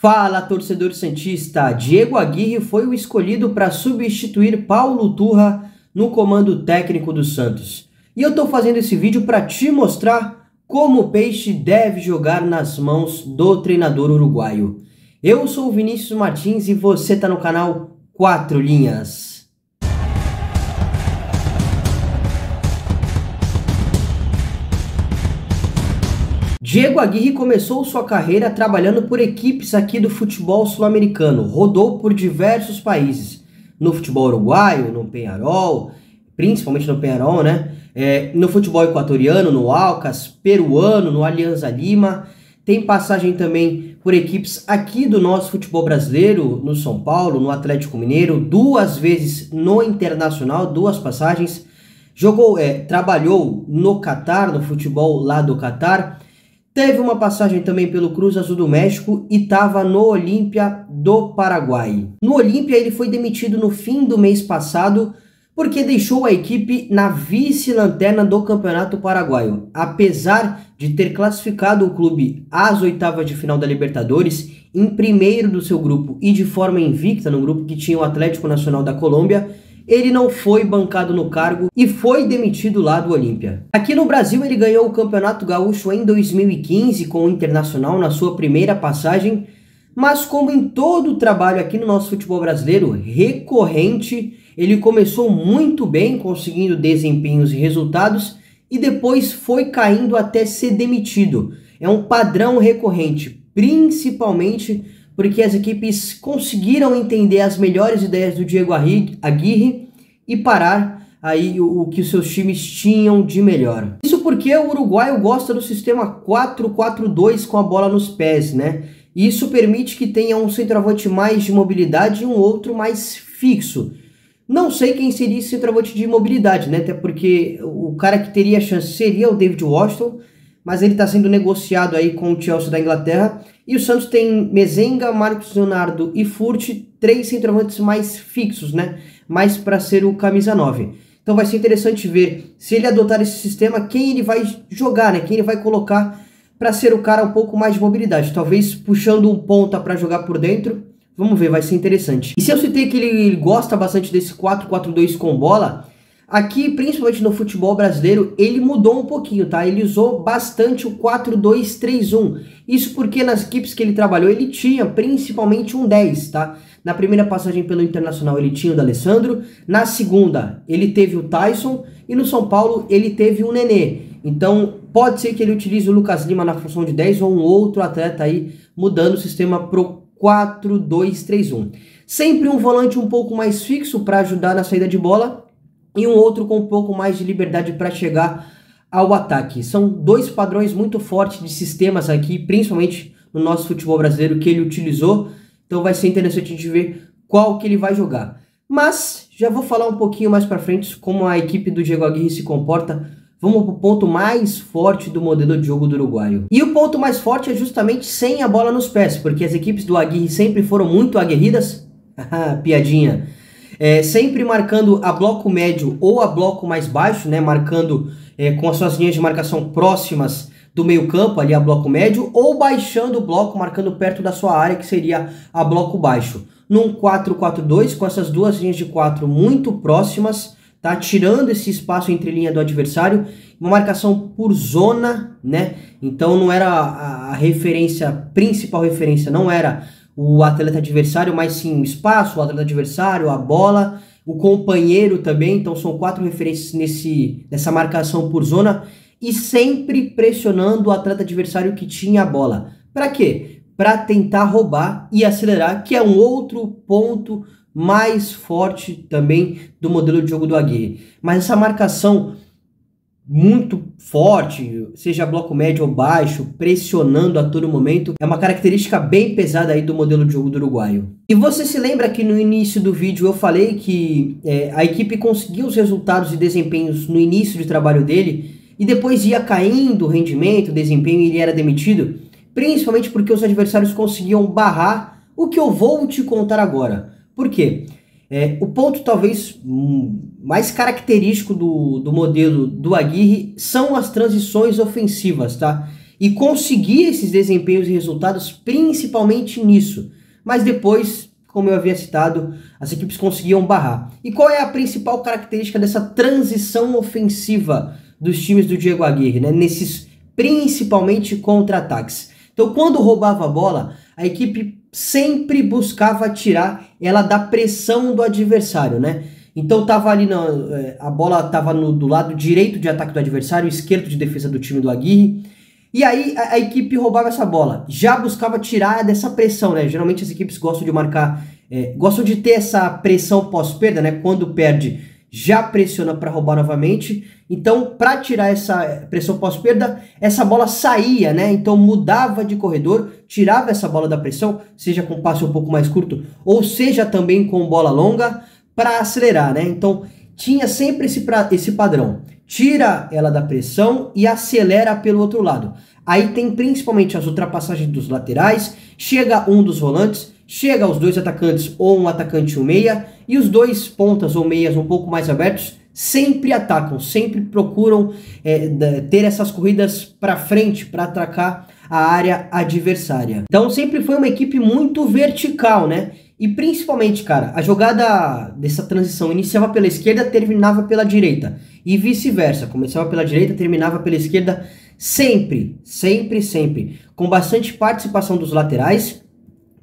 Fala, torcedor santista! Diego Aguirre foi o escolhido para substituir Paulo Turra no comando técnico do Santos. E eu estou fazendo esse vídeo para te mostrar como o Peixe deve jogar nas mãos do treinador uruguaio. Eu sou o Vinícius Martins e você está no canal 4 Linhas. Diego Aguirre começou sua carreira trabalhando por equipes aqui do futebol sul-americano. Rodou por diversos países. No futebol uruguaio, no Peñarol, principalmente no Peñarol, né? No futebol equatoriano, no Alcas, peruano, no Alianza Lima. Tem passagem também por equipes aqui do nosso futebol brasileiro, no São Paulo, no Atlético Mineiro, 2 vezes no Internacional, 2 passagens. Trabalhou no Catar, no futebol lá do Catar. Teve uma passagem também pelo Cruz Azul do México e estava no Olímpia do Paraguai. No Olímpia ele foi demitido no fim do mês passado porque deixou a equipe na vice-lanterna do Campeonato Paraguaio. Apesar de ter classificado o clube às oitavas de final da Libertadores, em primeiro do seu grupo e de forma invicta no grupo que tinha o Atlético Nacional da Colômbia, ele não foi bancado no cargo e foi demitido lá do Olímpia. Aqui no Brasil ele ganhou o Campeonato Gaúcho em 2015 com o Internacional na sua primeira passagem, mas como em todo o trabalho aqui no nosso futebol brasileiro recorrente, ele começou muito bem, conseguindo desempenhos e resultados, e depois foi caindo até ser demitido. É um padrão recorrente, principalmente porque as equipes conseguiram entender as melhores ideias do Diego Aguirre e parar aí o que os seus times tinham de melhor. Isso porque o uruguaio gosta do sistema 4-4-2 com a bola nos pés, né? E isso permite que tenha um centroavante mais de mobilidade e um outro mais fixo. Não sei quem seria esse centroavante de mobilidade, né? Até porque o cara que teria a chance seria o David Washington, mas ele está sendo negociado aí com o Chelsea da Inglaterra. E o Santos tem Mezenga, Marcos Leonardo e Furt, 3 centroavantes mais fixos, né? Mais para ser o camisa 9. Então vai ser interessante ver, se ele adotar esse sistema, quem ele vai jogar, né? Quem ele vai colocar para ser o cara um pouco mais de mobilidade. Talvez puxando um ponta para jogar por dentro. Vamos ver, vai ser interessante. E se eu citei que ele gosta bastante desse 4-4-2 com bola, aqui, principalmente no futebol brasileiro, ele mudou um pouquinho, tá? Ele usou bastante o 4-2-3-1. Isso porque nas equipes que ele trabalhou, ele tinha principalmente um 10, tá? Na primeira passagem pelo Internacional, ele tinha o D'Alessandro. Na segunda, ele teve o Tyson. E no São Paulo, ele teve o Nenê. Então, pode ser que ele utilize o Lucas Lima na função de 10 ou um outro atleta aí, mudando o sistema pro 4-2-3-1. Sempre um volante um pouco mais fixo para ajudar na saída de bola e um outro com um pouco mais de liberdade para chegar ao ataque. São 2 padrões muito fortes de sistemas aqui, principalmente no nosso futebol brasileiro, que ele utilizou. Então vai ser interessante a gente ver qual que ele vai jogar. Mas já vou falar um pouquinho mais para frente como a equipe do Diego Aguirre se comporta. Vamos para o ponto mais forte do modelo de jogo do uruguaio. E o ponto mais forte é justamente sem a bola nos pés, porque as equipes do Aguirre sempre foram muito aguerridas. Piadinha. Sempre marcando a bloco médio ou a bloco mais baixo, né? Marcando com as suas linhas de marcação próximas do meio campo, ali a bloco médio, ou baixando o bloco, marcando perto da sua área, que seria a bloco baixo. Num 4-4-2, com essas 2 linhas de 4 muito próximas, tá? Tirando esse espaço entre linha do adversário, uma marcação por zona, né? Então não era a principal referência não era o atleta adversário, mas sim o espaço, o atleta adversário, a bola, o companheiro também. Então são 4 referências nessa marcação por zona e sempre pressionando o atleta adversário que tinha a bola. Para quê? Para tentar roubar e acelerar, que é um outro ponto mais forte também do modelo de jogo do Aguirre. Mas essa marcação muito forte, seja bloco médio ou baixo, pressionando a todo momento, é uma característica bem pesada aí do modelo de jogo do uruguaio. E você se lembra que no início do vídeo eu falei que a equipe conseguiu os resultados e desempenhos no início de trabalho dele e depois ia caindo o rendimento, o desempenho e ele era demitido, principalmente porque os adversários conseguiam barrar o que eu vou te contar agora. Por quê? O ponto talvez mais característico do modelo do Aguirre são as transições ofensivas, tá? e conseguia esses desempenhos e resultados principalmente nisso. Mas depois, como eu havia citado, as equipes conseguiam barrar. E qual é a principal característica dessa transição ofensiva dos times do Diego Aguirre, né? Nesses principalmente contra-ataques. Então, quando roubava a bola, a equipe sempre buscava tirar ela da pressão do adversário, né? Então tava ali a bola estava do lado direito de ataque do adversário, esquerdo de defesa do time do Aguirre. E aí a equipe roubava essa bola, já buscava tirar dessa pressão, né? Geralmente as equipes gostam de marcar, gostam de ter essa pressão pós-perda, né? Quando perde, já pressiona para roubar novamente. Então, para tirar essa pressão pós-perda, essa bola saía, né? Então mudava de corredor, tirava essa bola da pressão, seja com passe um pouco mais curto, ou seja também com bola longa, para acelerar, né? Então tinha sempre esse padrão. Tira ela da pressão e acelera pelo outro lado. Aí tem principalmente as ultrapassagens dos laterais, chega um dos volantes, chega os dois atacantes ou um atacante e um meia, e os dois pontas ou meias um pouco mais abertos sempre atacam, sempre procuram ter essas corridas para frente, para atacar a área adversária. Então sempre foi uma equipe muito vertical, né? E principalmente, cara, a jogada dessa transição iniciava pela esquerda, terminava pela direita. E vice-versa, começava pela direita, terminava pela esquerda, sempre, sempre, sempre. Com bastante participação dos laterais,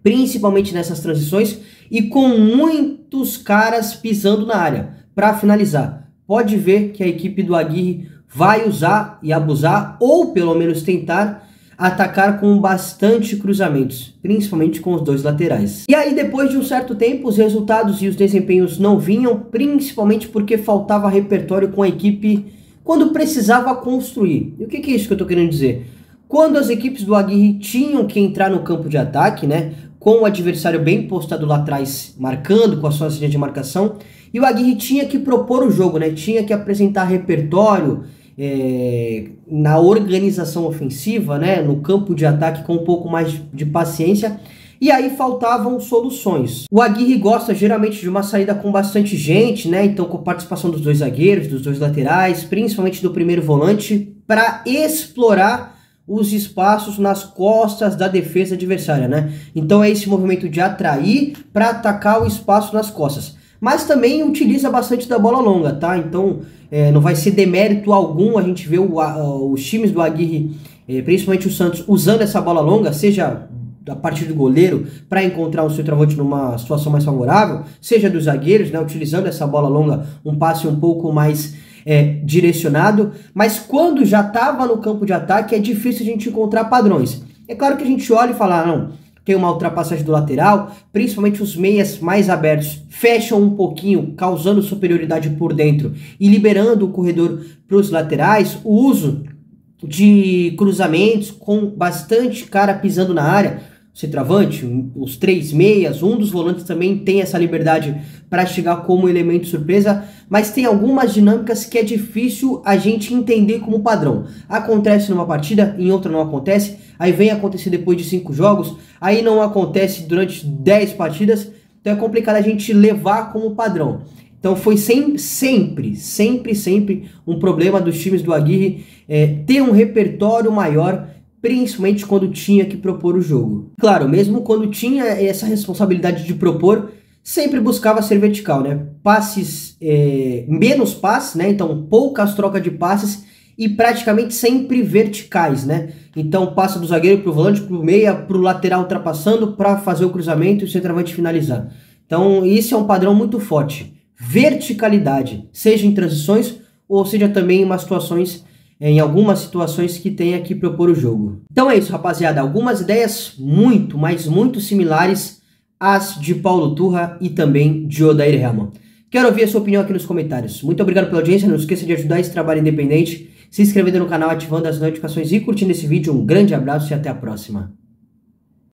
principalmente nessas transições, e com muitos caras pisando na área para finalizar. Pode ver que a equipe do Aguirre vai usar e abusar, ou pelo menos tentar, atacar com bastante cruzamentos, principalmente com os dois laterais. E aí, depois de um certo tempo, os resultados e os desempenhos não vinham, principalmente porque faltava repertório com a equipe quando precisava construir. E o que é isso que eu tô querendo dizer? Quando as equipes do Aguirre tinham que entrar no campo de ataque, né, com o adversário bem postado lá atrás, marcando com a sua linha de marcação, e o Aguirre tinha que propor o jogo, né, tinha que apresentar repertório, na organização ofensiva, né, no campo de ataque com um pouco mais de paciência, e aí faltavam soluções. O Aguirre gosta geralmente de uma saída com bastante gente, né, então com participação dos dois zagueiros, dos dois laterais, principalmente do primeiro volante, para explorar os espaços nas costas da defesa adversária, né? Então é esse movimento de atrair para atacar o espaço nas costas. Mas também utiliza bastante da bola longa, tá? Então não vai ser demérito algum a gente ver os times do Aguirre, principalmente o Santos, usando essa bola longa, seja a partir do goleiro para encontrar o centroavante numa situação mais favorável, seja dos zagueiros, né, utilizando essa bola longa, um passe um pouco mais direcionado, mas quando já estava no campo de ataque é difícil a gente encontrar padrões. É claro que a gente olha e fala, não, tem uma ultrapassagem do lateral, principalmente os meias mais abertos fecham um pouquinho, causando superioridade por dentro e liberando o corredor para os laterais, o uso de cruzamentos com bastante cara pisando na área, centroavante, os três meias, um dos volantes também tem essa liberdade para chegar como elemento surpresa, mas tem algumas dinâmicas que é difícil a gente entender como padrão. Acontece numa partida, em outra não acontece, aí vem acontecer depois de 5 jogos, aí não acontece durante 10 partidas, então é complicado a gente levar como padrão. Então foi sempre um problema dos times do Aguirre ter um repertório maior, principalmente quando tinha que propor o jogo. Claro, mesmo quando tinha essa responsabilidade de propor, sempre buscava ser vertical, né? Passes, menos passes, né? Então poucas trocas de passes e praticamente sempre verticais, né? Então passa do zagueiro pro volante, pro meia, pro lateral ultrapassando para fazer o cruzamento e o centroavante finalizar. Então isso é um padrão muito forte. Verticalidade, seja em transições ou seja também em algumas situações que tenha que propor o jogo. Então é isso, rapaziada. Algumas ideias muito, mas muito similares às de Paulo Turra e também de Odair Hellmann. Quero ouvir a sua opinião aqui nos comentários. Muito obrigado pela audiência. Não esqueça de ajudar esse trabalho independente, se inscrevendo no canal, ativando as notificações e curtindo esse vídeo. Um grande abraço e até a próxima.